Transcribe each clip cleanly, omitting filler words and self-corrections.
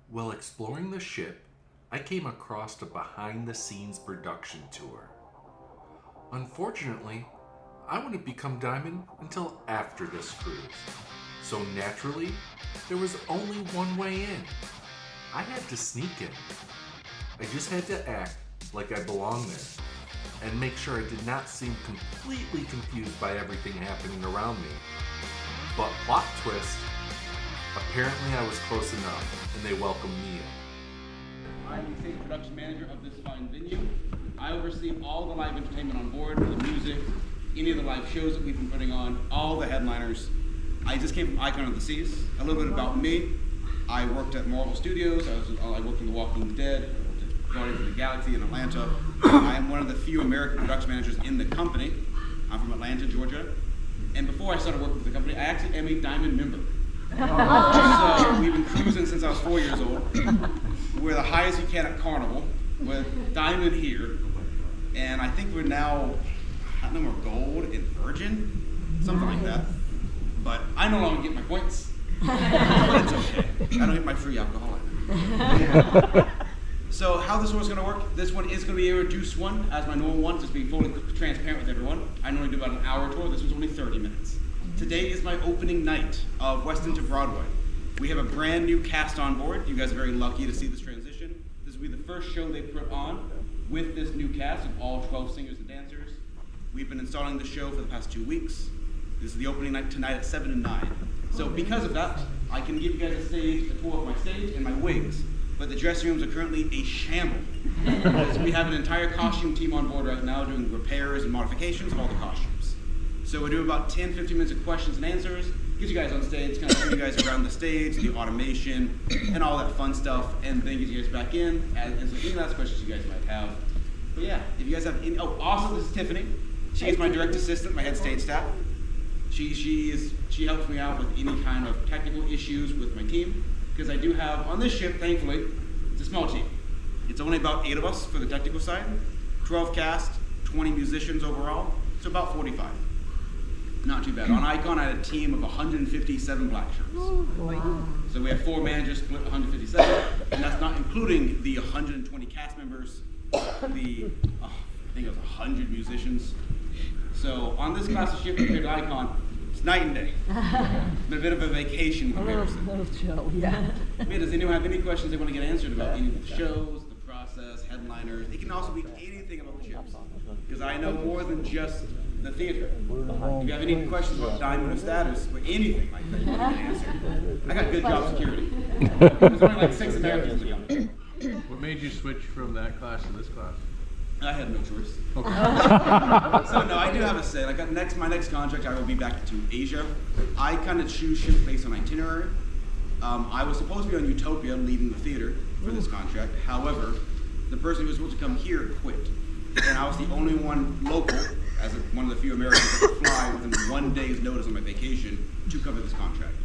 While exploring the ship, I came across a behind-the-scenes production tour. Unfortunately, I wouldn't become Diamond until after this cruise. So naturally, there was only one way in. I had to sneak in. I just had to act like I belonged there and make sure I did not seem completely confused by everything happening around me. But plot twist, apparently I was close enough and they welcomed me in. I'm the stage production manager of this fine venue. I oversee all the live entertainment on board, the music, any of the live shows that we've been putting on, all the headliners. I just came from Icon of the Seas. A little bit about me. I worked at Marvel Studios. I worked in The Walking Dead, Guardians of the Galaxy in Atlanta. I am one of the few American production managers in the company. I'm from Atlanta, Georgia. And before I started working with the company, I actually am a Diamond member. So we've been cruising since I was 4 years old. We're the highest you can at Carnival. We're Diamond here. And I think we're now, I don't know, we're Gold and Virgin, something like that. But I no longer get my points. But it's okay. I don't get my free alcohol. So how this one's going to work, this one is going to be a reduced one, as my normal one, just being fully transparent with everyone. I normally do about an hour tour. This one's only 30 minutes. Today is my opening night of West End to Broadway. We have a brand new cast on board. You guys are very lucky to see this transition. This will be the first show they put on with this new cast of all 12 singers and dancers. We've been installing the show for the past 2 weeks. This is the opening night tonight at 7 and 9. So because of that, I can give you guys a tour of my stage and my wigs. But the dressing rooms are currently a shambles. We have an entire costume team on board right now doing repairs and modifications of all the costumes. So we're doing about 10-15 minutes of questions and answers. Get you guys on stage, kind of show you guys around the stage, the automation, and all that fun stuff, and then get you guys back in, and so any last questions you guys might have. But yeah, if you guys have any, also this is Tiffany. She is my direct assistant, my head stage staff. She helps me out with any kind of technical issues with my team, because I do have, on this ship, thankfully, it's a small team. It's only about 8 of us for the technical side, 12 cast, 20 musicians overall, so about 45. Not too bad. On Icon, I had a team of 157 black shirts. Wow. So we have 4 managers split 157, and that's not including the 120 cast members, I think it was 100 musicians. So on this class of ship compared to Icon, it's night and day. It's been a bit of a vacation comparison. A little chill, yeah. Yeah, does anyone have any questions they want to get answered about any of the shows, the process, headliners? It can also be anything about the ships, because I know more than just the theater. If you have any questions about Diamond status or anything like that, you can answer. I got good job security. There's only like 6 Americans in the company. What made you switch from that class to this class? I had no choice. Okay. So no, I do have a say. Like my next contract, I will be back to Asia. I kind of choose ships based on itinerary. I was supposed to be on Utopia leading the theater for this contract. However, the person who was supposed to come here quit. And I was the only one local, as one of the few Americans that could fly within 1 day's notice on my vacation to cover this contract.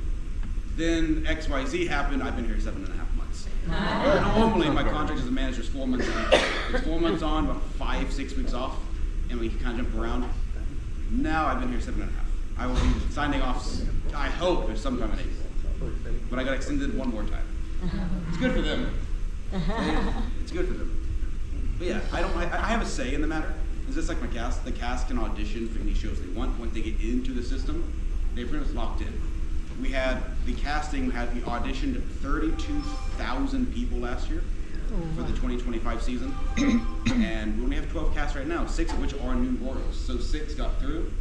Then XYZ happened. I've been here 7.5 months. Normally, my contract as a manager is 4 months on. It's 4 months on, about 5-6 weeks off, and we kind of jump around. Now I've been here 7.5. I will be signing off, I hope, sometime in April. But I got extended 1 more time. It's good for them. It's good for them. But yeah, I have a say in the matter. It's just like my cast. The cast can audition for any shows they want. Once they get into the system, they're pretty much locked in. We auditioned 32,000 people last year for the 2025 season. And we only have 12 casts right now, 6 of which are new royals. So 6 got through.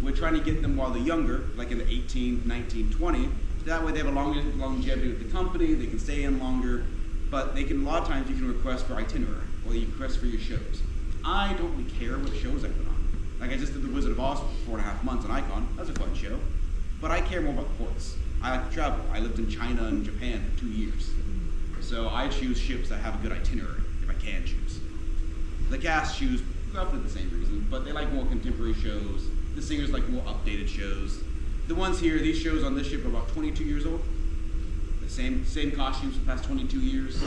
We're trying to get them while they're younger, like in the 18, 19, 20. So that way they have a longer longevity with the company, they can stay in longer. But a lot of times you can request for itinerary, or you request for your shows. I don't really care what shows I put on. Like I just did The Wizard of Oz for 4.5 months on Icon. That was a fun show. But I care more about the ports. I like to travel. I lived in China and Japan for 2 years. So I choose ships that have a good itinerary, if I can choose. The cast choose roughly the same reason, but they like more contemporary shows. The singers like more updated shows. The ones here, these shows on this ship are about 22 years old. The same costumes for the past 22 years.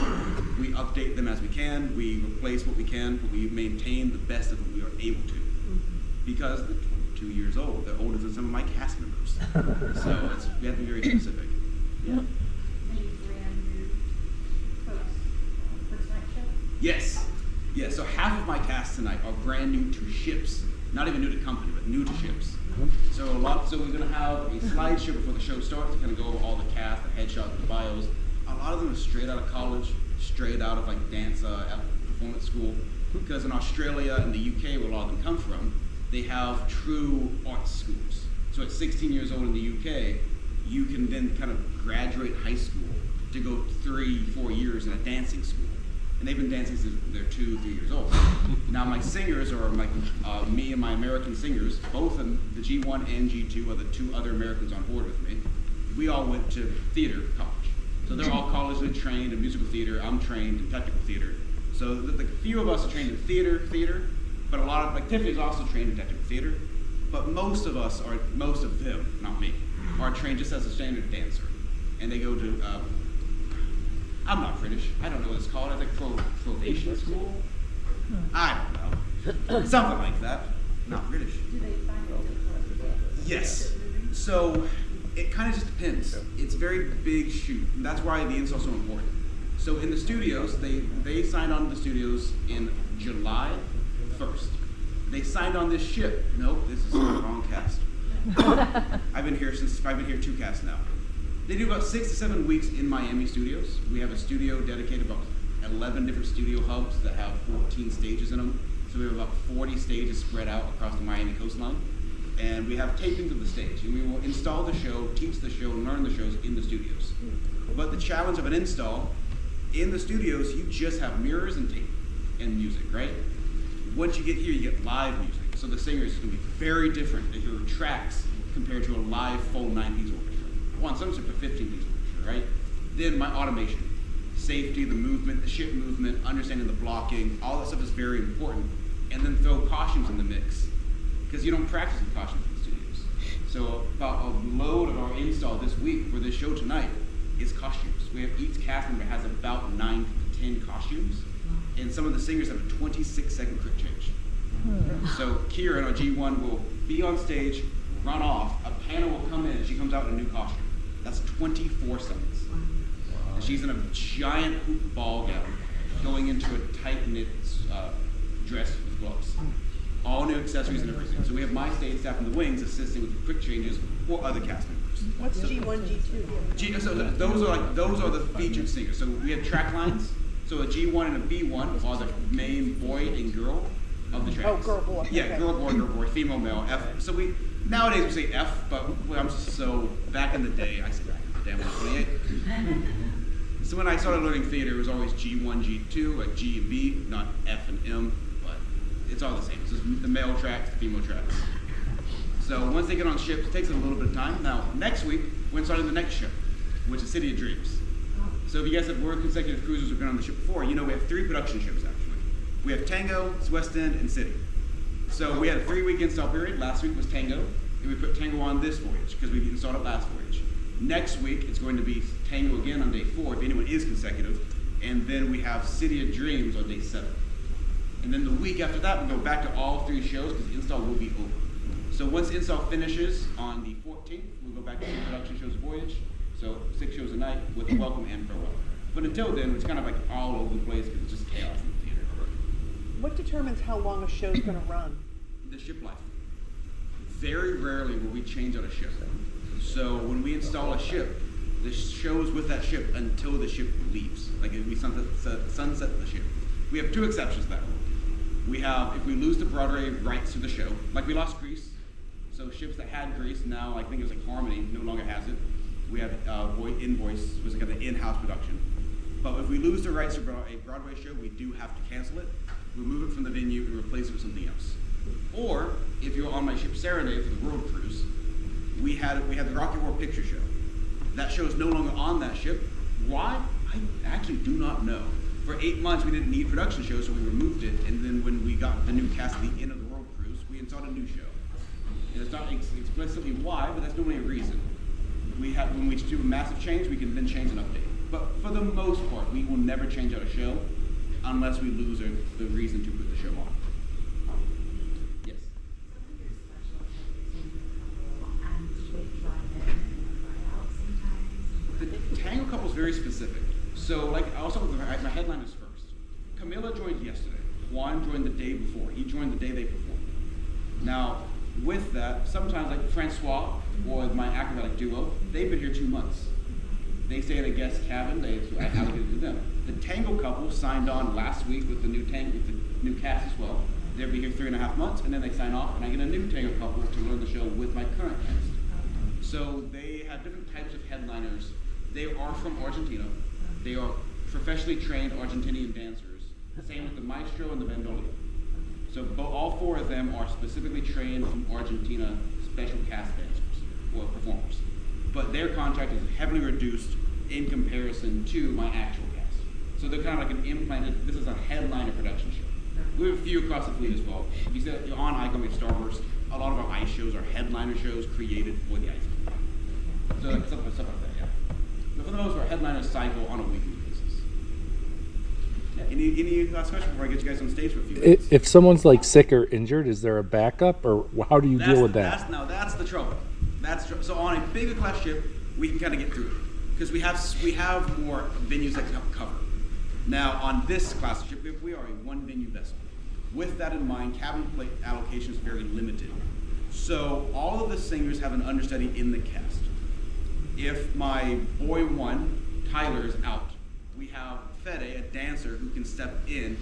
We update them as we can. We replace what we can, but we maintain the best of what we are able to. Because they're 22 years old. They're older than some of my cast members. So we have to be very specific. Yeah. Yes. Yeah, so half of my cast tonight are brand new to ships. Not even new to company, but new to ships. So we're gonna have a slideshow before the show starts to kind of go over all the cast, the headshots, the bios. A lot of them are straight out of college, straight out of like dance performance school. Because in Australia and the UK, where a lot of them come from, they have true art schools. So at 16 years old in the UK, you can then kind of graduate high school to go 3-4 years in a dancing school. And they've been dancing since they're 2-3 years old. Now my singers, or me and my American singers, both of them, the G1 and G2 are the two other Americans on board with me. We all went to theater college. So they're all collegially trained in musical theater. I'm trained in technical theater. So the few of us are trained in theater, but a lot of, like Tiffany's also trained in technical theater. But most of them, not me, are trained just as a standard dancer. And they go to, I'm not British. I don't know what it's called. I think Croatian school. I don't know. Something like that. Not British. Do they find it? Yes. So it kind of just depends. It's a very big shoot. And that's why the install's so important. So in the studios, they signed on to the studios in July 1st. They signed on this ship. Nope, this is the wrong cast. I've been here 2 casts now. They do about 6 to 7 weeks in Miami studios. We have a studio dedicated about 11 different studio hubs that have 14 stages in them. So we have about 40 stages spread out across the Miami coastline. And we have tapings of the stage. And we will install the show, teach the show, and learn the shows in the studios. But the challenge of an install, in the studios, you just have mirrors and tape and music, right? Once you get here, you get live music. So the singers is going to be very different to hear tracks compared to a live full 9-piece orchestra. Well, some sort of 15-piece orchestra, right? Then my automation, safety, the movement, the ship movement, understanding the blocking, all that stuff is very important. And then throw costumes in the mix, because you don't practice with costumes in the studios. So about a load of our install this week for this show tonight is costumes. We have each cast member has about 9 to 10 costumes, and some of the singers have a 26-second quick change. So Kira, our G1, will be on stage, run off, a panel will come in, and she comes out in a new costume. That's 24 seconds. And she's in a giant hoop ball gown, going into a tight-knit dress with gloves. All new accessories and everything. So we have my stage staff in the wings assisting with the quick changes or other cast members. What's G1, G2? So those are the featured singers. So we have track lines. So a G1 and a B1 are the main boy and girl of the tracks. Oh, girl, boy. Yeah, Okay. girl, boy, female, male, F. So nowadays we say F, but I'm so back in the day, I said back in the day, I was 28. So when I started learning theater, it was always G1, G2, like G and B, not F and M, but it's all the same. It's just the male tracks, the female tracks. So once they get on ships, it takes them a little bit of time. Now, next week, we're starting the next ship, which is City of Dreams. So if you guys have worked consecutive cruises or been on the ship before, you know we have 3 production ships, actually. We have Tango, West End, and City. So we had a 3-week install period. Last week was Tango, and we put Tango on this voyage, because we installed it last voyage. Next week, it's going to be Tango again on day 4, if anyone is consecutive, and then we have City of Dreams on day 7. And then the week after that, we'll go back to all 3 shows, because the install will be over. So once install finishes on the 14th, we'll go back to 2 production shows a voyage, so 6 shows a night with a welcome and farewell. But until then, it's kind of like all over the place, because it's just chaos in the theater. What determines how long a show's going to run? The ship life. Very rarely will we change out a ship. So when we install a ship, the show is with that ship until the ship leaves. Like if we sunset the ship. We have 2 exceptions to that rule. We have, if we lose the Broadway rights to the show, like we lost Grease. So ships that had Grease, now I think it was like Harmony, no longer has it. We have Invoice, was kind of in-house production. But if we lose the rights to a Broadway show, we do have to cancel it, remove it from the venue, and replace it with something else. Or, if you're on my ship Serenade for the World Cruise, we had the Rocky Horror Picture Show. That show is no longer on that ship. Why? I actually do not know. For 8 months, we didn't need production shows, so we removed it. And then when we got the new cast at the end of the World Cruise, we installed a new show. And it's not explicitly why, but that's normally a reason. When we do a massive change, we can then change an update. But for the most part, we will never change out a show unless we lose the reason to put the show on. Yes? The Tango couple is very specific. So, like, also my headline is first. Camilla joined yesterday. Juan joined the day before. He joined the day they performed. Now, with that, sometimes like Francois or my acrobatic duo, they've been here 2 months. They stay in a guest cabin. I allocated to them. The tango couple signed on last week with the new cast as well. They'll be here 3.5 months, and then they sign off, and I get a new tango couple to learn the show with my current cast. So they have different types of headliners. They are from Argentina. They are professionally trained Argentinian dancers. Same with the maestro and the bandolio. So all 4 of them are specifically trained from Argentina special cast dancers or performers. But their contract is heavily reduced in comparison to my actual cast. So they're kind of like an implanted, this is a headliner production show. We have a few across the fleet as well. If you see on Icon, we have Starburst. A lot of our ice shows are headliner shows created for the ice cream. So like stuff like that, yeah. But for the most part, headliners cycle on a weekly basis. Yeah, any last question before I get you guys on stage for a few minutes? If someone's like sick or injured, is there a backup, or how do you deal with that? That's the trouble. So on a bigger class ship, we can kind of get through it because we have more venues that can cover. Now on this class ship, we are a 1 venue vessel. With that in mind, cabin plate allocation is very limited. So all of the singers have an understudy in the cast. If my boy 1, Tyler, is out, we have Fede, a dancer, who can step in.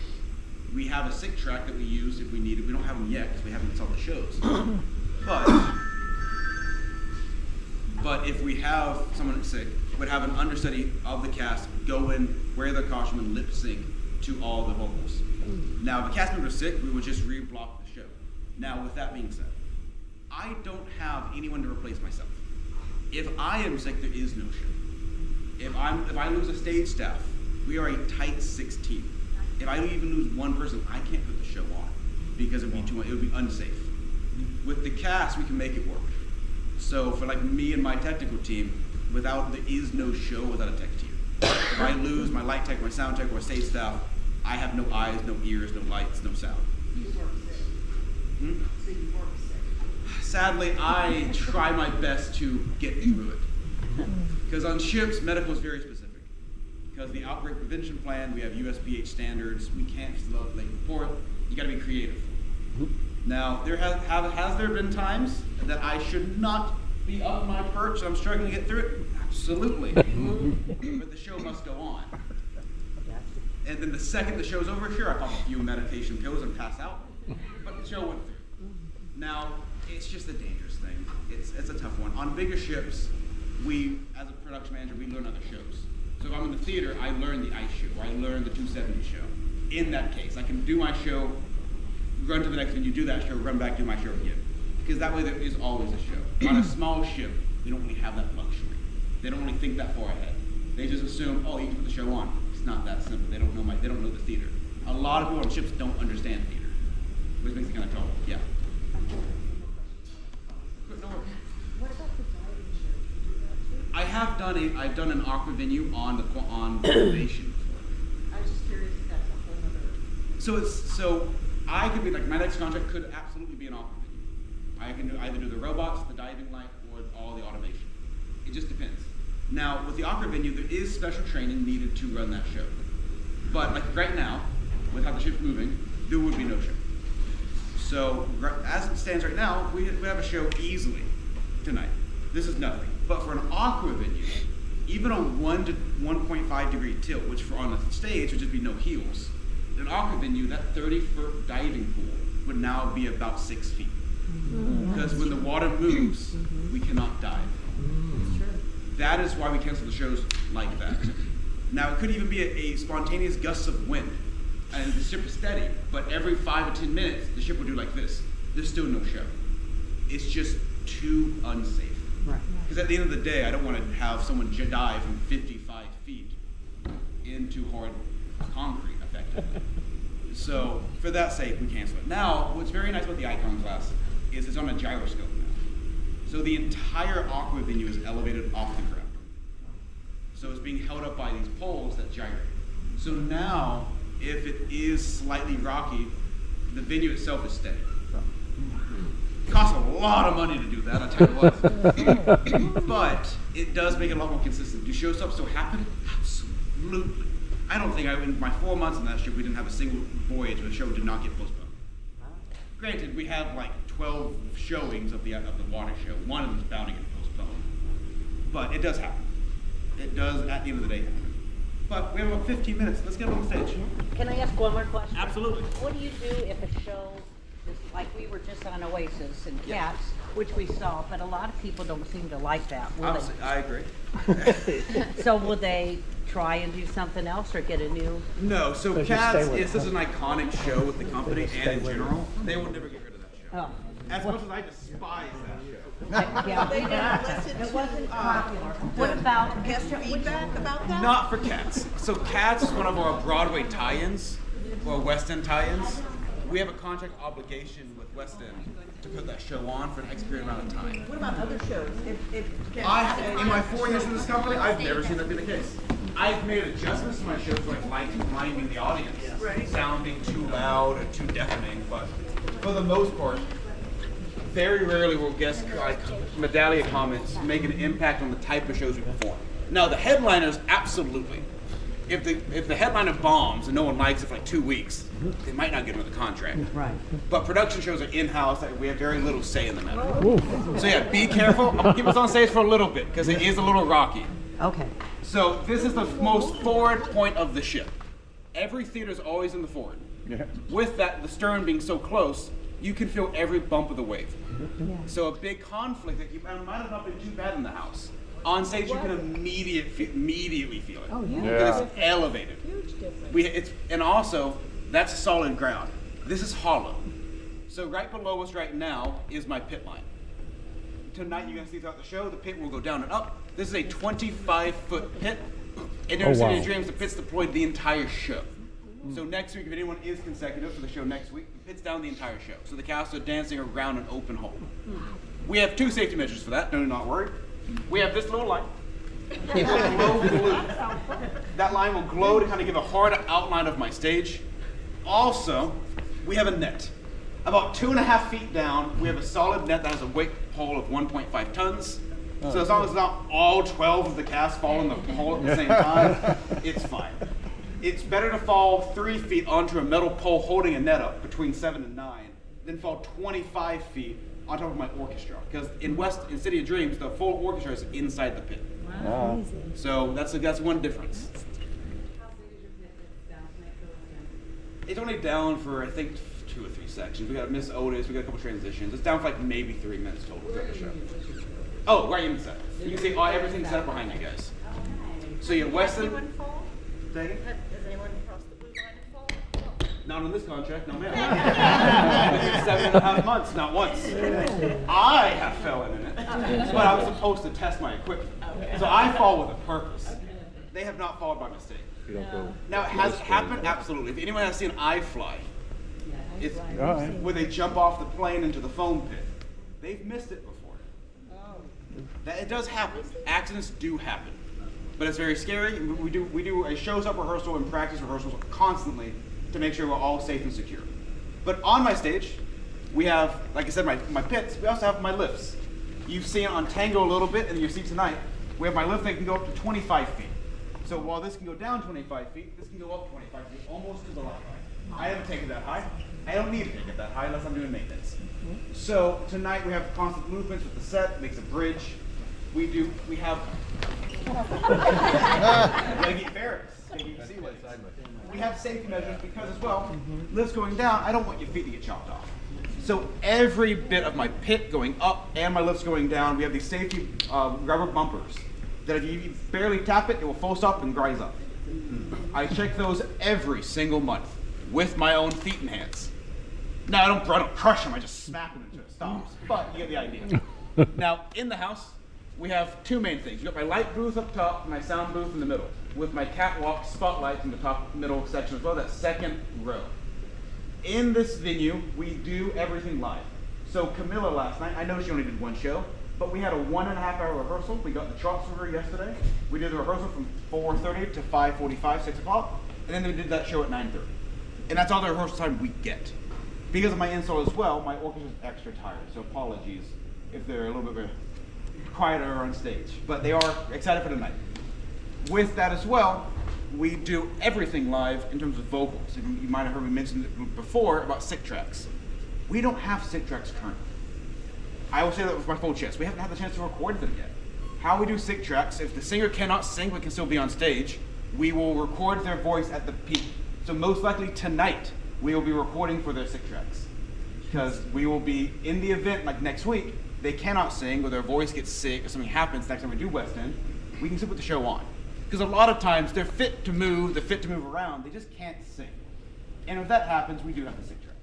We have a sick track that we use if we need it. We don't have them yet because we haven't installed the shows. But if we have someone that's sick, we'd have an understudy of the cast go in, wear their costume, and lip sync to all the vocals. Now, if a cast member is sick, we would just re-block the show. Now, with that being said, I don't have anyone to replace myself. If I am sick, there is no show. If I lose a stage staff, we are a tight 6 team. If I even lose 1 person, I can't put the show on because it would be too much. It would be unsafe. With the cast, we can make it work. So for like me and my technical team, there is no show without a tech team. If I lose my light tech, my sound tech, or stage staff, I have no eyes, no ears, no lights, no sound. You work sick. So you work sick. Sadly, I try my best to get through it. Because on ships, medical is very specific. Because the outbreak prevention plan, we have USBH standards. We can't just report. You got to be creative. Now, has there been times that I should not be up my perch and I'm struggling to get through it? Absolutely. But the show must go on. And then the second the show's over, sure, I pop a few medication pills and pass out. But the show went through. Now, it's just a dangerous thing. It's a tough one. On bigger ships, as a production manager, we learn other shows. So if I'm in the theater, I learn the ice show, or I learn the 270 show. In that case, I can do my show, run to the next venue, do that show, run back, do my show again. Because that way there is always a show. On a small ship, they don't really have that luxury. They don't really think that far ahead. They just assume, oh, you can put the show on. It's not that simple. They don't know the theater. A lot of people on ships don't understand theater, which makes it kind of trouble. Yeah. No worries. What about the diving show? Do you do that too? I've done an aqua venue on Elevation before. I was just curious if that's a whole other. So I could be like, my next contract could absolutely be an aqua venue. I can either do the robots, the diving light, or all the automation. It just depends. Now, with the aqua venue, there is special training needed to run that show. But like right now, with how the ship's moving, there would be no show. So as it stands right now, we have a show easily tonight. This is nothing. But for an aqua venue, even a 1 to 1.5 degree tilt, which for on the stage would just be no heels, an aqua venue, that 30-foot diving pool would now be about 6 feet. Because when the water moves, we cannot dive. That is why we cancel the shows like that. Now, it could even be a spontaneous gust of wind, and the ship is steady, but every 5 or 10 minutes, the ship will do like this. There's still no show. It's just too unsafe. Because at the end of the day, I don't want to have someone dive from 55 feet into hard concrete, effectively. So, for that sake, we cancel it. Now, what's very nice about the Icon class is it's on a gyroscope now. So the entire aqua venue is elevated off the ground. So it's being held up by these poles that gyrate. So now, if it is slightly rocky, the venue itself is steady. It costs a lot of money to do that, I'll tell you what. But it does make it a lot more consistent. Do show stops still happen? Absolutely. I don't think in my 4 months on that ship, we didn't have a single voyage where the show did not get postponed. Granted, we have like 12 showings of the water show. One of them is bound to get postponed. But it does happen. It does, at the end of the day, happen. But we have about 15 minutes. Let's get on stage. Can I ask one more question? Absolutely. What do you do if a show is like we were just on Oasis and Yeah. Cats, which we saw, but a lot of people don't seem to like that. Will I agree. so will they try and do something else or get a new? No, so just Cats stay with is such an iconic show with the company and in general. They will never get rid of that show. Oh. As much as I despise that show. Yeah, They we didn't did. listen It wasn't to popular. What about guest feedback about that? Not for Cats. So Cats is one of our Broadway tie-ins, or West End tie-ins. We have a contract obligation with West End to put that show on for an X period amount of time. What about other shows? In my 4 years in this company, I've never seen that be the case. I've made adjustments to my shows like blinding the audience, sounding too loud or too deafening, but for the most part, very rarely will guest medallia comments make an impact on the type of shows we perform. Now the headliners, absolutely. If the headliner bombs and no one likes it for like 2 weeks, they might not get another contract. Right. But production shows are in-house, like we have very little say in the matter. So yeah, be careful. I'm gonna keep us on stage for a little bit because it is a little rocky. Okay. So this is the most forward point of the ship. Every theater is always in the forward. Yeah. With that, the stern being so close, you can feel every bump of the wave. Yeah. So a big conflict that might have not been too bad in the house. On stage, you can immediately feel it. Oh, yeah. Because it's elevated. Huge difference. And also, that's solid ground. This is hollow. So right below us right now is my pit line. Tonight, you're gonna see throughout the show, the pit will go down and up. This is a 25-foot pit. In New York City of Dreams, the pit's deployed the entire show. So next week, if anyone is consecutive for the show next week, the pit's down the entire show. So the cast are dancing around an open hole. We have 2 safety measures for that, do not worry. We have this little line. It will glow blue. That line will glow to kind of give a hard outline of my stage. Also, we have a net. About 2.5 feet down, we have a solid net that has a weight pole of 1.5 tons. So as long as not all 12 of the cast fall in the hole at the same time, it's fine. It's better to fall 3 feet onto a metal pole holding a net up between 7 and 9 than fall 25 feet on top of my orchestra. Because in City of Dreams, the full orchestra is inside the pit. Wow. So that's one difference. It's only down for, I think, 2 or 3 sections. We got Miss Otis, we got a couple transitions. It's down for like maybe 3 minutes total throughout the show. Oh, right in the set. You can see everything's set up behind you guys. So you have Weston. Has anyone fall? Say again? Has anyone crossed the blue line and fall? Not on this contract, no ma'am. 7.5 months, not once. I have fallen in it, but I was supposed to test my equipment. So I fall with a purpose. They have not fallen by mistake. You don't go. Now, has it happened? Absolutely. If anyone has seen I Fly, it's All right. where they jump off the plane into the foam pit. They've missed it before. That it does happen. Accidents do happen, but it's very scary. We do a shows up rehearsal and practice rehearsals constantly to make sure we're all safe and secure. But on my stage, we have, like I said, my pits. We also have my lifts. You've seen it on Tango a little bit, and you see tonight. We have my lift that can go up to 25 feet. So while this can go down 25 feet, this can go up 25 feet, almost to the line. I haven't taken it that high. I don't need to take it that high unless I'm doing maintenance. So tonight we have constant movements with the set, makes a bridge. We have gotta get embarrassed. We have safety measures because as well, lifts going down, I don't want your feet to get chopped off. So every bit of my pit going up and my lifts going down, we have these safety rubber bumpers that if you barely tap it, it will full stop and rise up. I check those every single month with my own feet and hands. Now I don't crush them, I just smack them until it stops, but you get the idea. Now in the house, we have 2 main things. You got my light booth up top, and my sound booth in the middle, with my catwalk spotlights in the top middle section as well, that second row. In this venue, we do everything live. So Camilla last night, I know she only did 1 show, but we had a 1.5-hour rehearsal. We got the trots from her yesterday. We did the rehearsal from 4:30 to 5:45, 6 o'clock, and then we did that show at 9:30. And that's all the rehearsal time we get. Because of my install as well, my orchestra's extra tired, so apologies if they're a little bit quieter on stage, but they are excited for tonight. With that as well, we do everything live in terms of vocals. You might have heard me mention it before about sick tracks. We don't have sick tracks currently. I will say that with my full chest. We haven't had the chance to record them yet. How we do sick tracks, if the singer cannot sing but can still be on stage, we will record their voice at the peak. So most likely tonight, we will be recording for their sick tracks. Because we will be in the event, like next week, they cannot sing or their voice gets sick or something happens next time we do West End, we can still put the show on. Because a lot of times they're fit to move, they're fit to move around, they just can't sing. And if that happens, we do have the sick track.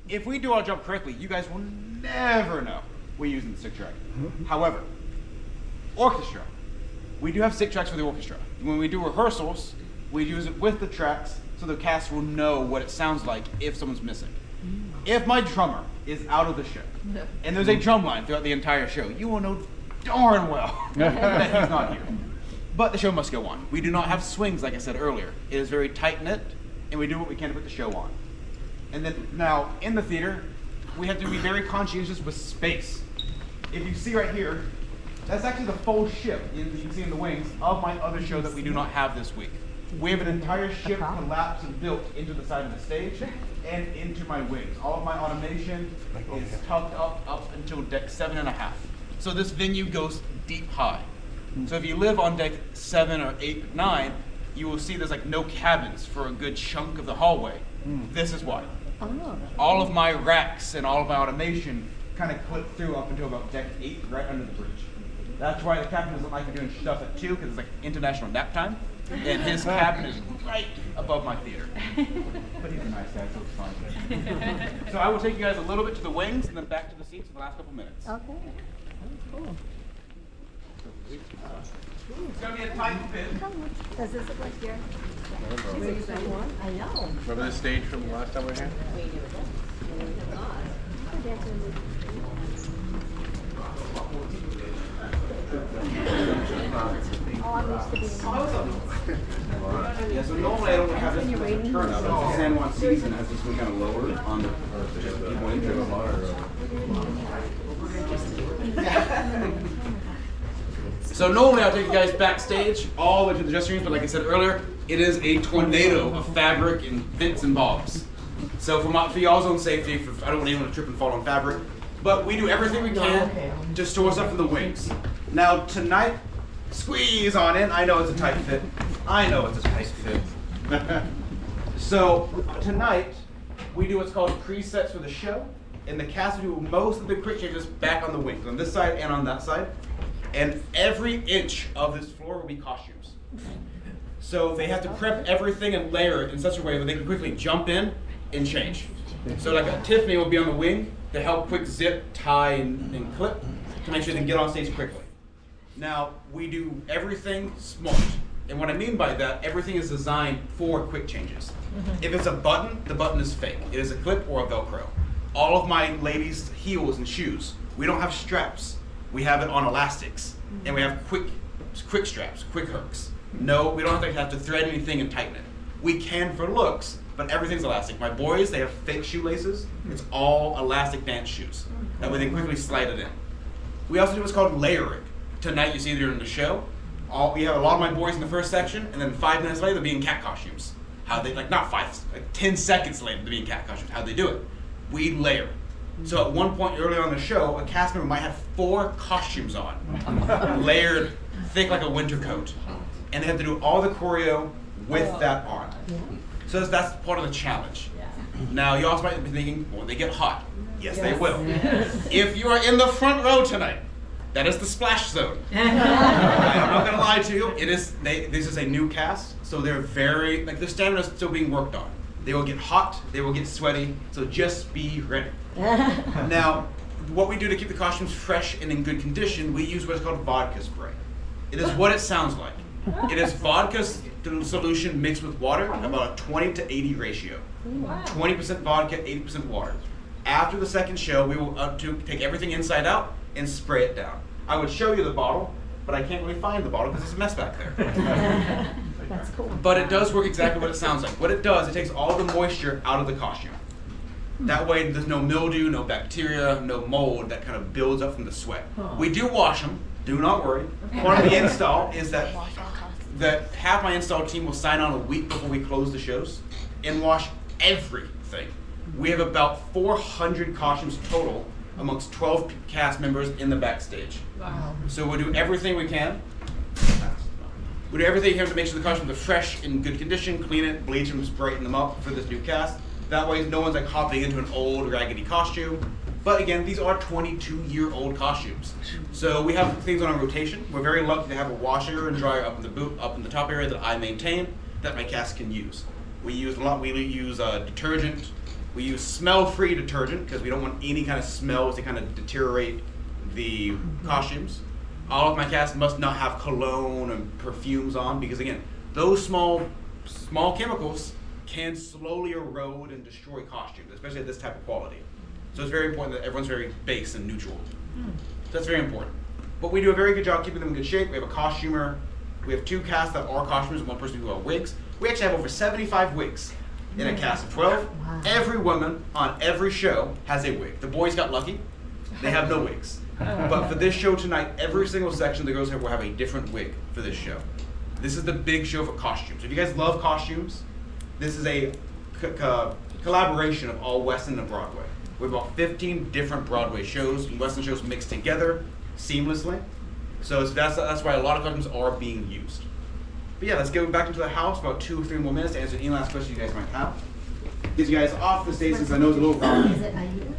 If we do our job correctly, you guys will never know we're using the sick track. However, orchestra. We do have sick tracks for the orchestra. When we do rehearsals, we use it with the tracks so the cast will know what it sounds like if someone's missing. If my drummer is out of the show, and there's a drum line throughout the entire show, you will know darn well that he's not here. But the show must go on. We do not have swings, like I said earlier. It is very tight-knit, and we do what we can to put the show on. And then now, in the theater, we have to be very conscientious with space. If you see right here, that's actually the full ship, you can see in the wings, of my other show that we do not have this week. We have an entire ship collapsed and built into the side of the stage and into my wings. All of my automation is tucked up until deck 7.5. So this venue goes deep high. So if you live on deck 7 or 8, 9, you will see there's like no cabins for a good chunk of the hallway. This is why. All of my racks and all of my automation kind of clip through up until about deck 8, right under the bridge. That's why the captain doesn't like me doing stuff at 2, because it's like international nap time, and his cabin is right above my theater. But he's a nice guy, so it's fine. So I will take you guys a little bit to the wings and then back to the seats for the last couple minutes. Okay. Cool. It's going to be a tight fit. Does this look like your? I know. Remember the stage from the last time we were here? Oh, I'm used to being. Yeah, so normally I don't have this turn out. The San Juan season has this one kind of lower on the people So normally I'll take you guys backstage all the way to the dressing rooms, but like I said earlier, it is a tornado of fabric and bits and bobs. So for y'all's own safety, I don't want anyone to trip and fall on fabric, but we do everything we can to store stuff in the wings. Now tonight, squeeze on in. I know it's a tight fit. I know it's a tight fit. So tonight, we do what's called presets for the show, and the cast will do most of the quick changes back on the wings, on this side and on that side. And every inch of this floor will be costumes. So they have to prep everything and layer it in such a way that they can quickly jump in and change. So like a Tiffany will be on the wing to help quick zip, tie, and clip to make sure they can get on stage quickly. Now, we do everything smart. And what I mean by that, everything is designed for quick changes. If it's a button, the button is fake. It is a clip or a Velcro. All of my ladies' heels and shoes, we don't have straps. We have it on elastics, and we have quick straps, quick hooks. No, we don't have to thread anything and tighten it. We can for looks, but everything's elastic. My boys, they have fake shoelaces. It's all elastic dance shoes. That way they quickly slide it in. We also do what's called layering. Tonight you see it during the show. We have a lot of my boys in the first section, and then 5 minutes later they'll be in cat costumes. How they, like 10 seconds later they'll be in cat costumes. How they do it? We layer. So at one point early on the show, a cast member might have 4 costumes on, layered thick like a winter coat. And they have to do all the choreo with that on. So that's part of the challenge. Now you also might be thinking, will they get hot? Yes, they will. If you are in the front row tonight, that is the splash zone. I'm not gonna lie to you, this is a new cast, so they're very, their stamina is still being worked on. They will get hot, they will get sweaty, so just be ready. Now, what we do to keep the costumes fresh and in good condition, we use what's called vodka spray. It is what it sounds like. It is vodka solution mixed with water, about a 20 to 80 ratio. 20% vodka, 80% water. After the second show, we will take everything inside out and spray it down. I would show you the bottle, but I can't really find the bottle because it's a mess back there. That's cool. But it does work exactly what it sounds like. What it does, it takes all the moisture out of the costume. That way there's no mildew, no bacteria, no mold that kind of builds up from the sweat. We do wash them, do not worry. Part of the install is that that half my install team will sign on a week before we close the shows and wash everything. We have about 400 costumes total amongst 12 cast members in the backstage. Wow. So we'll do everything we can. We do everything we can to make sure the costumes are fresh, in good condition, clean it, bleach them, brighten them up for this new cast. That way no one's like hopping into an old raggedy costume. But again, these are 22-year-old costumes. So we have things on our rotation. We're very lucky to have a washer and dryer up in the boot, up in the top area that I maintain, that my cast can use. We use a lot. We use detergent. We use smell-free detergent because we don't want any kind of smells to kind of deteriorate the costumes. All of my cast must not have cologne and perfumes on because again, those small chemicals can slowly erode and destroy costumes, especially at this type of quality. So it's very important that everyone's very base and neutral. So that's very important. But we do a very good job keeping them in good shape. We have a costumer. We have 2 casts that are costumers and 1 person who are wigs. We actually have over 75 wigs in a cast of 12. Wow. Every woman on every show has a wig. The boys got lucky. They have no wigs. But for this show tonight, every single section the girls will have a different wig for this show. This is the big show for costumes. If you guys love costumes, this is a collaboration of all West End and Broadway. We have about 15 different Broadway shows and West End shows mixed together seamlessly. So that's why a lot of costumes are being used. But yeah, let's go back into the house for about 2 or 3 more minutes to answer any last question you guys might have. Get you guys off the stage since I know it's a little rowdy. Is it Aida?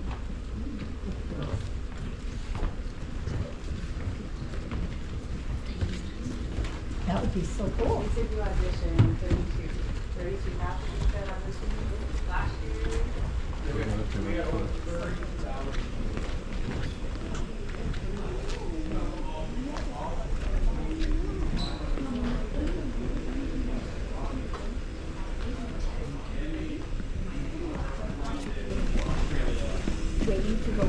That would be so cool. We did do audition 32 half of each audition last year. Waiting to go on.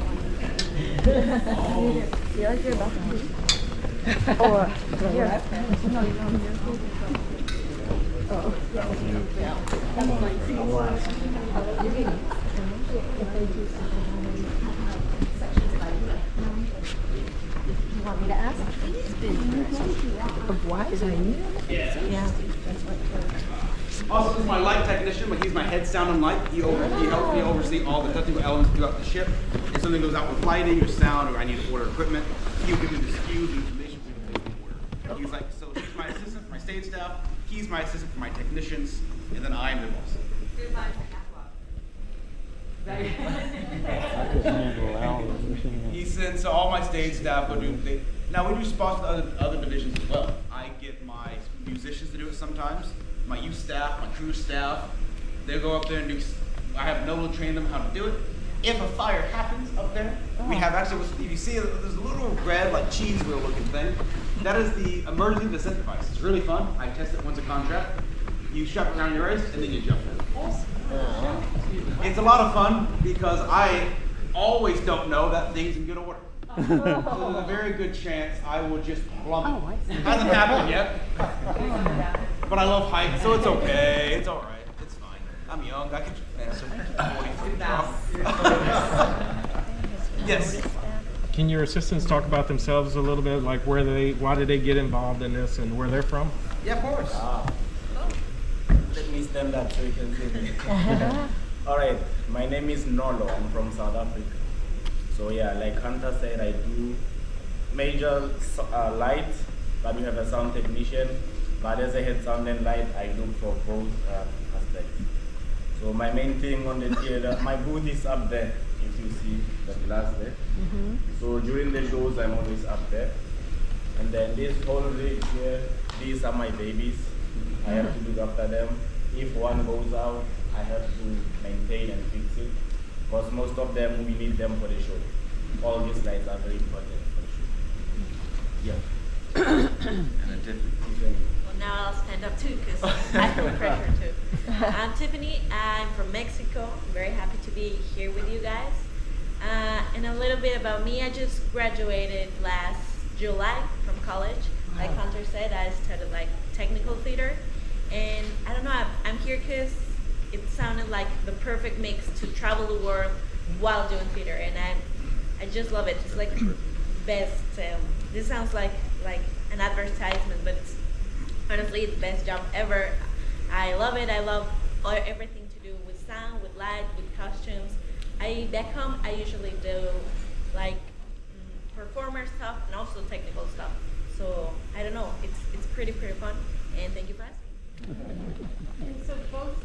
Feel like you're about to leave? Or you're no, you don't. Oh, yeah. You want me to ask? Of what? Is it? Yeah. Also, this is my light technician, but he's my head, sound, and light. He helps me oversee all the technical elements throughout the ship. If something goes out with lighting or sound, or I need to order equipment, he'll give me the SKUs and information for me to place the order. He's like, so he's my assistant for my stage staff, he's my assistant for my technicians, and then I am the boss. Who's my He sends all my stage staff go do. Now we do spots with other divisions as well. I get my musicians to do it sometimes. My youth staff, my crew staff, they go up there and do. I have Nola train them how to do it. If a fire happens up there, we have actually. If you see, there's a little red like cheese wheel looking thing. That is the emergency descent device. It's really fun. I test it once a contract. You strap it around your waist and then you jump in. Awesome. It's a lot of fun because I always don't know that thing's in good order. So there's a very good chance I will just plummet. It hasn't happened yet. But I love heights, so it's okay. It's all right. It's fine. I'm young. I can answer 40-foot drop. Yes. Can your assistants talk about themselves a little bit, like why did they get involved in this and where they're from? Yeah, of course. Let me stand up so you can see me. All right, my name is Nolo. I'm from South Africa. So yeah, like Hunter said, I do major light, but we have a sound technician. But as a head sound and light, I look for both aspects. So my main thing on the theater, my booth is up there, if you see the glass there. So during the shows, I'm always up there. And then this whole rig here, these are my babies. I have to look after them. If one goes out, I have to maintain and fix it. Because most of them, we need them for the show. All these lights are very important for the show. Yeah. And Tiffany. Well, now I'll stand up too because I feel pressure too. I'm Tiffany. I'm from Mexico. I'm very happy to be here with you guys. And a little bit about me. I just graduated last July from college. Like Hunter said, I studied like technical theater. And I don't know, I'm here because it sounded like the perfect mix to travel the world while doing theater. And I just love it. It's like best. This sounds like an advertisement, but Honestly, the best job ever. I love it. I love everything to do with sound, with light, with costumes. Back home, I usually do like performer stuff and also technical stuff. So I don't know, it's pretty fun, and thank you for asking. And so both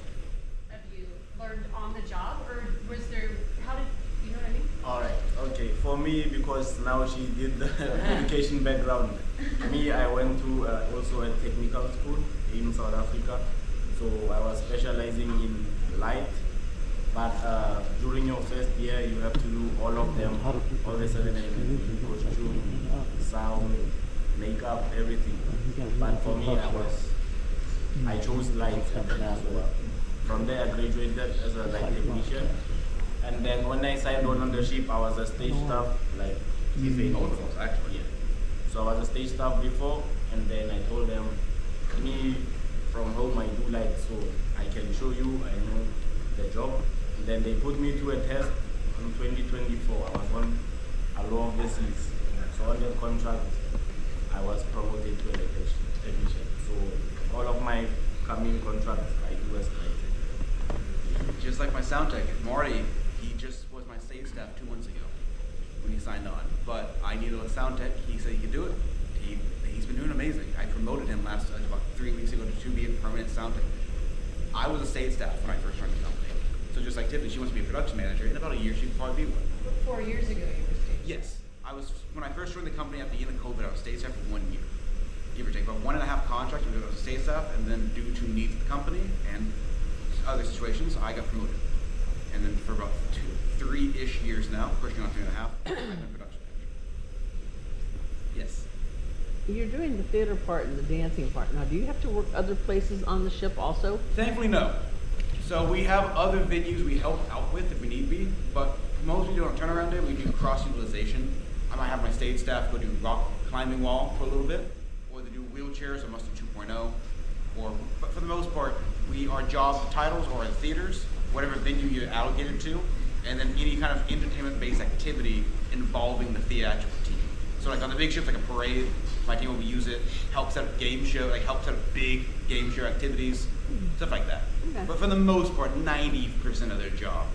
of you learned on the job, or was there, how did, you know what I mean? Alright, okay. For me, because now she did the education background, me, I went to also a technical school in South Africa. So I was specializing in light, but during your first year, you have to do all of them, all the 7 elements, costume, sound, makeup, everything. But for me, I chose light. So from there, I graduated as a light technician. And then when I signed on the ship, I was a stage staff, like actually. So I was a stage staff before, and then I told them, me from home I do light, so I can show you, I know the job. And then they put me to a test in 2024. I was on a law of the seas. So on the contract, I was promoted to a technician. So all of my coming contracts, I do as light. Just like my sound tech, Marty, he just was my stage staff 2 months ago when he signed on. But I needed a sound tech. He said he could do it. He's been doing amazing. I promoted him about 3 weeks ago to be a permanent sound tech. I was a stage staff when I first joined the company. So just like Tiffany, she wants to be a production manager. In about a year, she could probably be one. But 4 years ago you were stage. Yes. When I first joined the company at the end of COVID, I was stage staff for 1 year. Give or take about 1.5 contracts because I was a stage staff, and then due to needs of the company and other situations, I got promoted. And then for about 3-ish years now, pushing on 3.5, I've been production manager. Yes. You're doing the theater part and the dancing part. Now, do you have to work other places on the ship also? Thankfully, no. So we have other venues we help out with if we need be, but most we do on a turnaround day, we do cross-utilization. I might have my stage staff go do rock climbing wall for a little bit, or they do wheelchairs or must do 2.0, but for the most part, our job titles are in theaters, whatever venue you're allocated to, and then any kind of entertainment-based activity involving the theatrical team. So like on the big ships, like a parade, my team will use it, help set up game show, help set up big game show activities, stuff like that. Okay. But for the most part, 90% of their job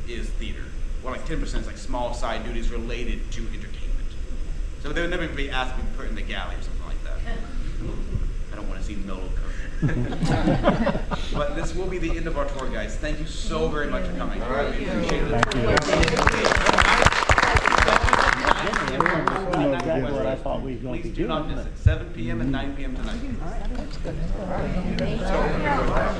is theater. Well, like 10% is like small side duties related to entertainment. So they would never be asked to be put in the galley or something like that. I don't want to see Noel Curry. But this will be the end of our tour, guys. Thank you so very much for coming. All right. We appreciate it. Exactly what I thought we were going to Please do. do not miss it. 7 p.m. and 9 p.m. tonight. All right, that's good. All right.